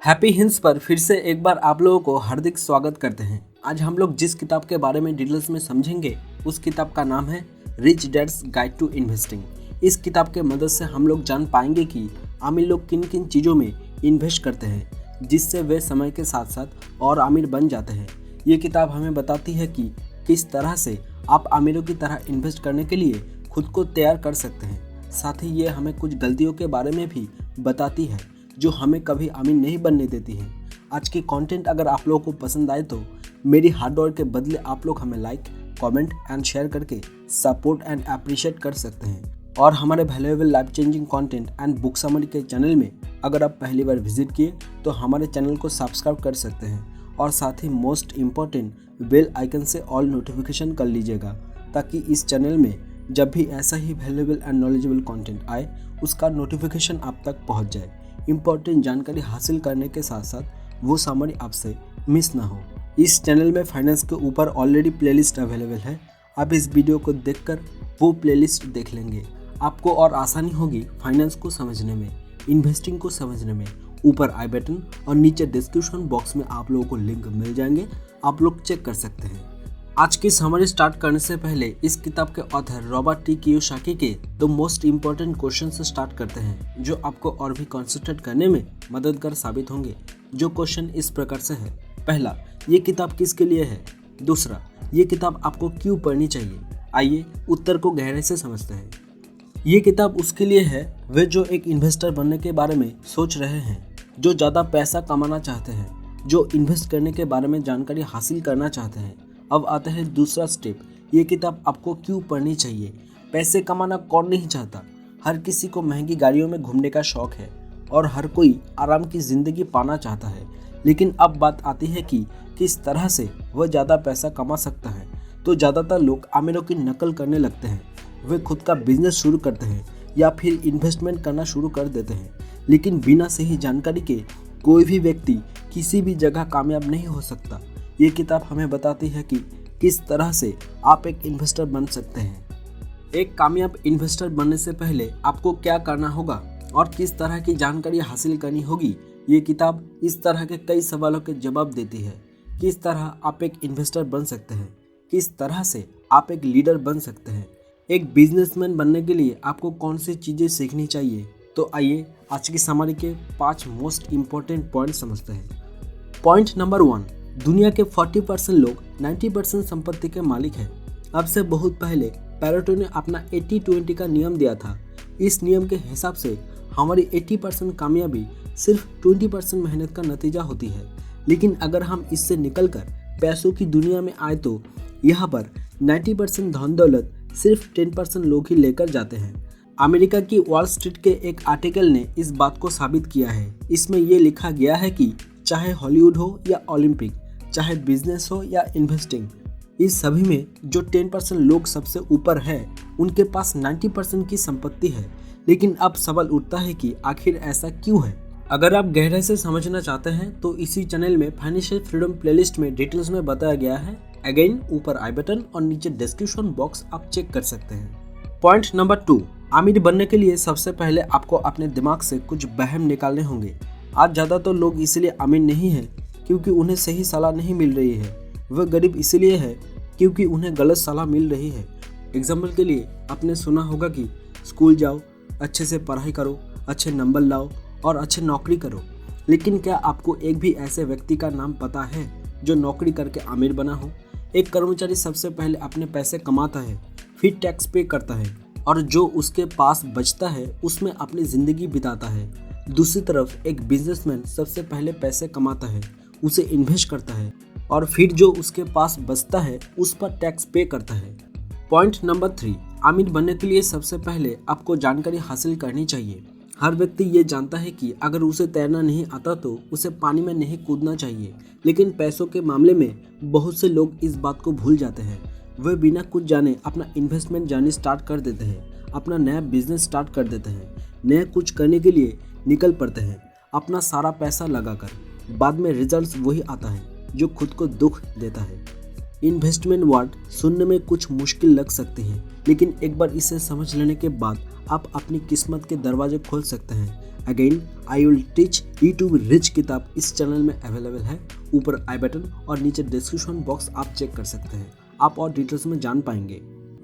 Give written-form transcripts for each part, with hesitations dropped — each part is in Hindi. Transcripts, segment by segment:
हैप्पी हिंट्स पर फिर से एक बार आप लोगों को हार्दिक स्वागत करते हैं। आज हम लोग जिस किताब के बारे में डिटेल्स में समझेंगे उस किताब का नाम है rich dad's guide to investing. इस किताब के मदद से हम लोग जान पाएंगे कि अमीर लोग किन किन चीज़ों में इन्वेस्ट करते हैं जिससे वे समय के साथ साथ और अमीर बन जाते हैं। ये किताब हमें बताती है कि किस तरह से आप अमीरों की तरह इन्वेस्ट करने के लिए खुद को तैयार कर सकते हैं। साथ ही ये हमें कुछ गलतियों के बारे में भी बताती है जो हमें कभी अमीर नहीं बनने देती है। आज की कंटेंट अगर आप लोगों को पसंद आए तो मेरी हार्ड वर्क के बदले आप लोग हमें लाइक, कमेंट एंड शेयर करके सपोर्ट एंड अप्रिशिएट कर सकते हैं। और हमारे valuable life changing content and book summary के चैनल में अगर आप पहली बार विजिट किए तो हमारे चैनल को सब्सक्राइब कर सकते हैं और साथ ही मोस्ट इम्पॉर्टेंट बेल आइकन से ऑल नोटिफिकेशन कर लीजिएगा ताकि इस चैनल में जब भी ऐसा ही वैल्यूएबल एंड नॉलेजेबल कंटेंट आए उसका नोटिफिकेशन आप तक पहुंच जाए। इम्पोर्टेंट जानकारी हासिल करने के साथ साथ वो समरी आपसे मिस ना हो। इस चैनल में फाइनेंस के ऊपर ऑलरेडी प्लेलिस्ट अवेलेबल है। आप इस वीडियो को देखकर वो प्लेलिस्ट देख लेंगे। आपको और आसानी होगी फाइनेंस को समझने में, इन्वेस्टिंग को समझने में। ऊपर आई बटन और नीचे डिस्क्रिप्शन बॉक्स में आप लोगों को लिंक मिल जाएंगे, आप लोग चेक कर सकते हैं। आज की समरी स्टार्ट करने से पहले इस किताब के ऑथर रॉबर्ट टी कियोसाकी के दो मोस्ट इम्पोर्टेंट क्वेश्चन से स्टार्ट करते हैं जो आपको और भी कंसंट्रेट करने में मददगार साबित होंगे। जो क्वेश्चन इस प्रकार से है। पहला, ये किताब किसके लिए है? दूसरा, ये किताब आपको क्यों पढ़नी चाहिए? आइए उत्तर को गहराई से समझते हैं। ये किताब उसके लिए है वे जो एक इन्वेस्टर बनने के बारे में सोच रहे हैं, जो ज़्यादा पैसा कमाना चाहते हैं, जो इन्वेस्ट करने के बारे में जानकारी हासिल करना चाहते हैं। अब आता है दूसरा स्टेप, ये किताब आपको क्यों पढ़नी चाहिए। पैसे कमाना कौन नहीं चाहता? हर किसी को महंगी गाड़ियों में घूमने का शौक है और हर कोई आराम की ज़िंदगी पाना चाहता है। लेकिन अब बात आती है कि किस तरह से वह ज़्यादा पैसा कमा सकता है। तो ज़्यादातर लोग अमीरों की नकल करने लगते हैं। वे खुद का बिजनेस शुरू करते हैं या फिर इन्वेस्टमेंट करना शुरू कर देते हैं। लेकिन बिना सही जानकारी के कोई भी व्यक्ति किसी भी जगह कामयाब नहीं हो सकता। ये किताब हमें बताती है कि किस तरह से आप एक इन्वेस्टर बन सकते हैं। एक कामयाब इन्वेस्टर बनने से पहले आपको क्या करना होगा और किस तरह की जानकारी हासिल करनी होगी। ये किताब इस तरह के कई सवालों के जवाब देती है। किस तरह आप एक इन्वेस्टर बन सकते हैं, किस तरह से आप एक लीडर बन सकते हैं, एक बिजनेसमैन बनने के लिए आपको कौन सी चीज़ें सीखनी चाहिए। तो आइए आज की समरी के 5 मोस्ट इम्पोर्टेंट पॉइंट समझते हैं। पॉइंट नंबर 1, दुनिया के 40% लोग 90% संपत्ति के मालिक हैं। अब से बहुत पहले पैरेटो ने अपना 80-20 का नियम दिया था। इस नियम के हिसाब से हमारी 80% कामयाबी सिर्फ 20% मेहनत का नतीजा होती है। लेकिन अगर हम इससे निकलकर पैसों की दुनिया में आए तो यहाँ पर 90% धन दौलत सिर्फ 10% लोग ही लेकर जाते हैं। अमेरिका की वॉल स्ट्रीट के एक आर्टिकल ने इस बात को साबित किया है। इसमें यह लिखा गया है कि चाहे हॉलीवुड हो या ओलंपिक, चाहे बिजनेस हो या इन्वेस्टिंग, इस सभी में जो 10% लोग सबसे ऊपर है उनके पास 90% की संपत्ति है। लेकिन अब सवाल उठता है कि आखिर ऐसा क्यों है। अगर आप गहराई से समझना चाहते हैं तो इसी चैनल में फाइनेंशियल फ्रीडम प्लेलिस्ट में डिटेल्स में बताया गया है। अगेन ऊपर आई बटन और नीचे डिस्क्रिप्शन बॉक्स आप चेक कर सकते हैं। पॉइंट नंबर 2, अमीर बनने के लिए सबसे पहले आपको अपने दिमाग से कुछ वहम निकालने होंगे। आज ज़्यादातर लोग इसलिए अमीर नहीं हैं क्योंकि उन्हें सही सलाह नहीं मिल रही है। वह गरीब इसलिए है क्योंकि उन्हें गलत सलाह मिल रही है। एग्जाम्पल के लिए आपने सुना होगा कि स्कूल जाओ, अच्छे से पढ़ाई करो, अच्छे नंबर लाओ और अच्छे नौकरी करो। लेकिन क्या आपको एक भी ऐसे व्यक्ति का नाम पता है जो नौकरी करके अमीर बना हो? एक कर्मचारी सबसे पहले अपने पैसे कमाता है, फिर टैक्स पे करता है और जो उसके पास बचता है उसमें अपनी ज़िंदगी बिताता है। दूसरी तरफ एक बिजनेसमैन सबसे पहले पैसे कमाता है, उसे इन्वेस्ट करता है और फिर जो उसके पास बचता है उस पर टैक्स पे करता है। पॉइंट नंबर 3, अमीर बनने के लिए सबसे पहले आपको जानकारी हासिल करनी चाहिए। हर व्यक्ति ये जानता है कि अगर उसे तैरना नहीं आता तो उसे पानी में नहीं कूदना चाहिए। लेकिन पैसों के मामले में बहुत से लोग इस बात को भूल जाते हैं। वे बिना कुछ जाने अपना इन्वेस्टमेंट जर्नी स्टार्ट कर देते हैं, अपना नया बिजनेस स्टार्ट कर देते हैं, नया कुछ करने के लिए निकल पड़ते हैं अपना सारा पैसा लगाकर। बाद में रिजल्ट्स वही आता है जो खुद को दुख देता है। इन्वेस्टमेंट वर्ड सुनने में कुछ मुश्किल लग सकती है, लेकिन एक बार इसे समझ लेने के बाद आप अपनी किस्मत के दरवाजे खोल सकते हैं। Again I will teach you to be rich किताब इस चैनल में अवेलेबल है। ऊपर आई बटन और नीचे डिस्क्रिप्शन बॉक्स आप चेक कर सकते हैं, आप और डिटेल्स में जान पाएंगे।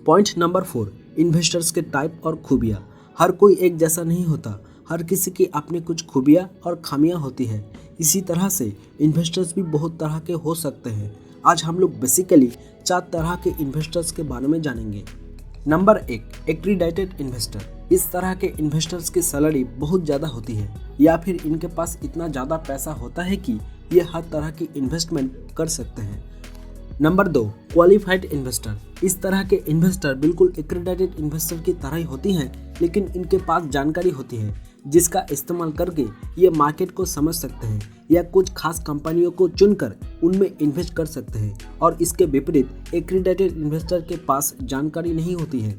पॉइंट नंबर 4, इन्वेस्टर्स के टाइप और खूबियाँ। हर कोई एक जैसा नहीं होता, हर किसी की अपनी कुछ खूबियाँ और खामियाँ होती है। इसी तरह से इन्वेस्टर्स भी बहुत तरह के हो सकते हैं। आज हम लोग बेसिकली 4 तरह के इन्वेस्टर्स के बारे में जानेंगे। Number 1, accredited investor. इस तरह के इन्वेस्टर्स की सैलरी बहुत ज़्यादा होती है या फिर इनके पास इतना ज़्यादा पैसा होता है कि ये हर तरह की इन्वेस्टमेंट कर सकते हैं। Number 2, qualified investor. इस तरह के इन्वेस्टर बिल्कुल एक्रीडाइटेड इन्वेस्टर की तरह ही होती हैं, लेकिन इनके पास जानकारी होती है जिसका इस्तेमाल करके ये मार्केट को समझ सकते हैं या कुछ खास कंपनियों को चुनकर उनमें इन्वेस्ट कर सकते हैं। और इसके विपरीत एक्रीडाइटेड इन्वेस्टर के पास जानकारी नहीं होती है।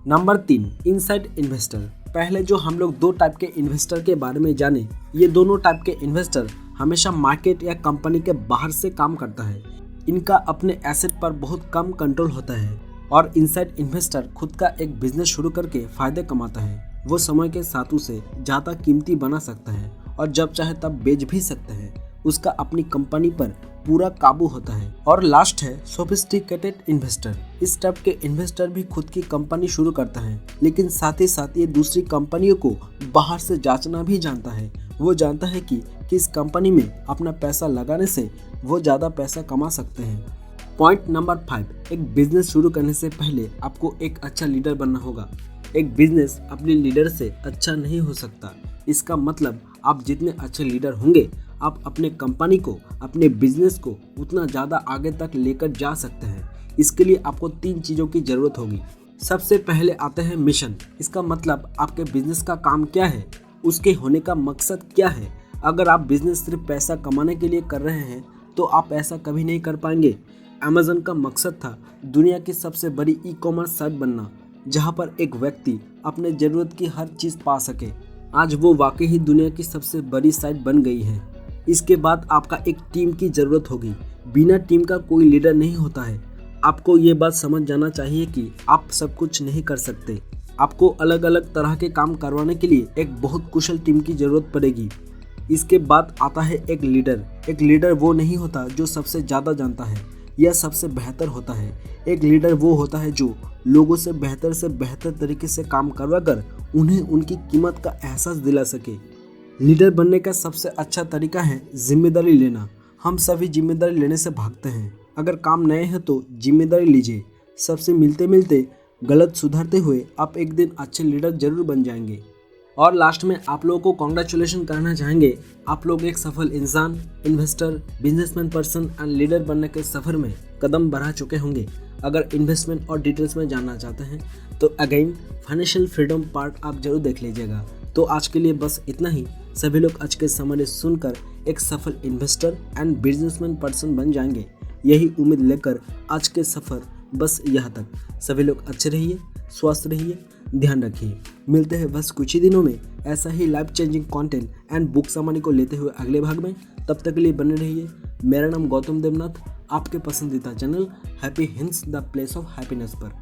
Number 3, inside investor. पहले जो हम लोग 2 टाइप के इन्वेस्टर के बारे में जाने, ये दोनों टाइप के इन्वेस्टर हमेशा मार्केट या कंपनी के बाहर से काम करता है। इनका अपने एसेट पर बहुत कम कंट्रोल होता है और इनसाइड इन्वेस्टर खुद का एक बिजनेस शुरू करके फायदे कमाता है। वो समय के साथ उसे ज़्यादा कीमती बना सकता है और जब चाहे तब बेच भी सकते हैं। उसका अपनी कंपनी पर पूरा काबू होता है। और लास्ट है सोफिस्टिकेटेड इन्वेस्टर। इस टाइप के इन्वेस्टर भी खुद की कंपनी शुरू करता है, लेकिन साथ ही साथ ये दूसरी कंपनियों को बाहर से जांचना भी जानता है। वो जानता है कि किस कंपनी में अपना पैसा लगाने से वो ज़्यादा पैसा कमा सकते हैं। पॉइंट नंबर 5, एक बिजनेस शुरू करने से पहले आपको एक अच्छा लीडर बनना होगा। एक बिजनेस अपने लीडर से अच्छा नहीं हो सकता। इसका मतलब आप जितने अच्छे लीडर होंगे, आप अपने कंपनी को, अपने बिजनेस को उतना ज़्यादा आगे तक लेकर जा सकते हैं। इसके लिए आपको 3 चीज़ों की ज़रूरत होगी। सबसे पहले आते हैं मिशन। इसका मतलब आपके बिजनेस का काम क्या है, उसके होने का मकसद क्या है। अगर आप बिजनेस सिर्फ पैसा कमाने के लिए कर रहे हैं तो आप ऐसा कभी नहीं कर पाएंगे। अमेज़न का मकसद था दुनिया की सबसे बड़ी ई-कॉमर्स साइट बनना, जहां पर एक व्यक्ति अपने ज़रूरत की हर चीज़ पा सके। आज वो वाकई ही दुनिया की सबसे बड़ी साइट बन गई है। इसके बाद आपका एक टीम की ज़रूरत होगी। बिना टीम का कोई लीडर नहीं होता है। आपको ये बात समझ जाना चाहिए कि आप सब कुछ नहीं कर सकते। आपको अलग अलग तरह के काम करवाने के लिए एक बहुत कुशल टीम की ज़रूरत पड़ेगी। इसके बाद आता है एक लीडर। एक लीडर वो नहीं होता जो सबसे ज़्यादा जानता है या सबसे बेहतर होता है। एक लीडर वो होता है जो लोगों से बेहतर तरीके से काम करवाकर उन्हें उनकी कीमत का एहसास दिला सके। लीडर बनने का सबसे अच्छा तरीका है जिम्मेदारी लेना। हम सभी जिम्मेदारी लेने से भागते हैं। अगर काम नए हैं तो जिम्मेदारी लीजिए। सबसे मिलते मिलते गलत सुधारते हुए आप एक दिन अच्छे लीडर जरूर बन जाएंगे। और लास्ट में आप लोगों को कॉन्ग्रेचुलेशन करना चाहेंगे। आप लोग एक सफल इंसान, investor, businessman person and leader बनने के सफ़र में कदम बढ़ा चुके होंगे। अगर इन्वेस्टमेंट और डिटेल्स में जानना चाहते हैं तो अगेन फाइनेंशियल फ्रीडम पार्ट आप जरूर देख लीजिएगा। तो आज के लिए बस इतना ही। सभी लोग आज के समरी सुनकर एक सफल इन्वेस्टर एंड बिजनेसमैन पर्सन बन जाएंगे। यही उम्मीद लेकर आज के सफ़र बस यहाँ तक। सभी लोग अच्छे रहिए, स्वस्थ रहिए, ध्यान रखिए। मिलते हैं बस कुछ ही दिनों में ऐसा ही life changing content and book summary को लेते हुए अगले भाग में। तब तक के लिए बने रहिए। मेरा नाम गौतम देवनाथ, आपके पसंदीदा channel happy hints the place of happiness पर।